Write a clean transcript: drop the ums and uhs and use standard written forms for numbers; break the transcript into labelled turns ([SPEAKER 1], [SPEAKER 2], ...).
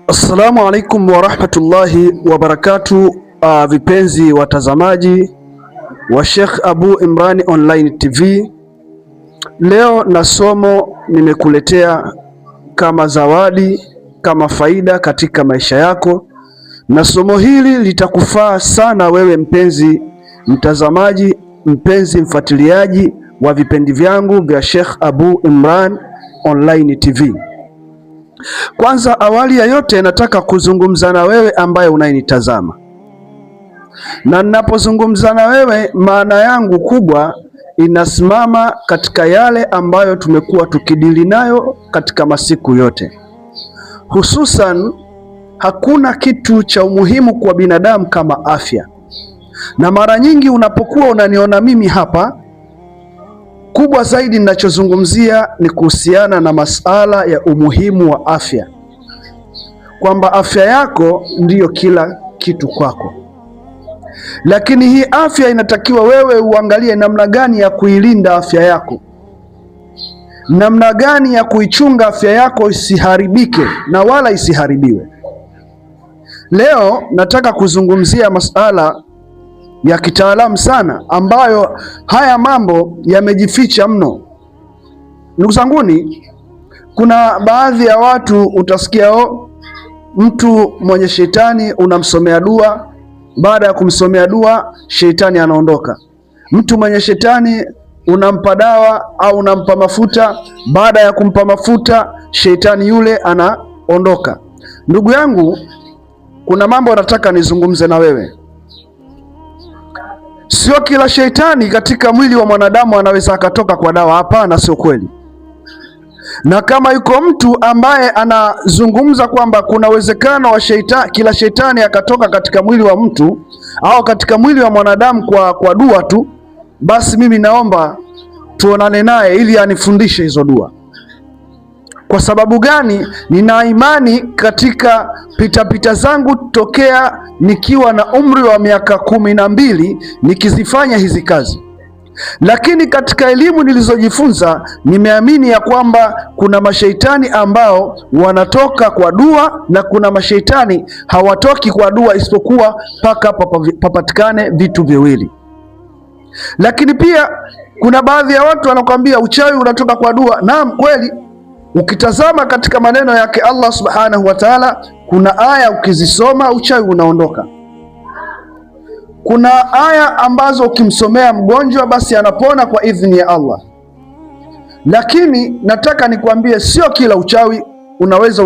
[SPEAKER 1] Assalamu alaikum warahmatullahi wabarakatuh. Vipenzi watazamaji wa Sheikh Abu Imran Online TV, leo na somo nimekuletea kama zawadi, kama faida katika maisha yako, na somo hili litakufaa sana wewe mpenzi mtazamaji, mpenzi mfuatiliaji wa vipindi vyangu vya Sheikh Abu Imran Online TV. Kwanza awali ya yote nataka kuzungumza na wewe ambaye unayenitazama, na ninapozungumza na wewe maana yangu kubwa inasimama katika yale ambayo tumekuwa tukidili nayo katika masiku yote. Hususan, hakuna kitu cha umuhimu kwa binadamu kama afya, na mara nyingi unapokuwa unaniona mimi hapa, kubwa zaidi ninachozungumzia ni kuhusiana na masala ya umuhimu wa afya, kwamba afya yako ndiyo kila kitu kwako. Lakini hii afya inatakiwa wewe uangalie namna gani ya kuilinda afya yako, namna gani ya kuichunga afya yako isiharibike na wala isiharibiwe. Leo nataka kuzungumzia masala ya kitaalamu sana, ambayo haya mambo yamejificha mno. Ndugu zanguni, kuna baadhi ya watu utasikia mtu mwenye shetani unamsomea dua, baada ya kumsomea dua shetani anaondoka. Mtu mwenye shetani unampa dawa au unampa mafuta, baada ya kumpa mafuta shetani yule anaondoka. Ndugu yangu, kuna mambo nataka nizungumze na wewe. Sio kila sheitani katika mwili wa mwanadamu anaweza akatoka kwa dawa. Hapana, sio kweli. Na kama yuko mtu ambaye anazungumza kwamba kuna uwezekano wa kila sheitani akatoka katika mwili wa mtu au katika mwili wa mwanadamu kwa dua tu, basi mimi naomba tuonane naye ili anifundishe hizo dua. Kwa sababu gani? Nina imani katika pitapita zangu tokea nikiwa na umri wa miaka 12 nikizifanya hizi kazi, lakini katika elimu nilizojifunza nimeamini ya kwamba kuna mashaitani ambao wanatoka kwa dua na kuna mashaitani hawatoki kwa dua, isipokuwa mpaka papatikane vitu viwili. Lakini pia kuna baadhi ya watu wanakuambia uchawi unatoka kwa dua. Naam, kweli. Ukitazama katika maneno yake Allah subhanahu wa ta'ala, kuna aya ukizisoma uchawi unaondoka. Kuna aya ambazo ukimsomea mgonjwa basi anapona kwa idhini ya Allah. Lakini nataka nikwambie, sio kila uchawi unaweza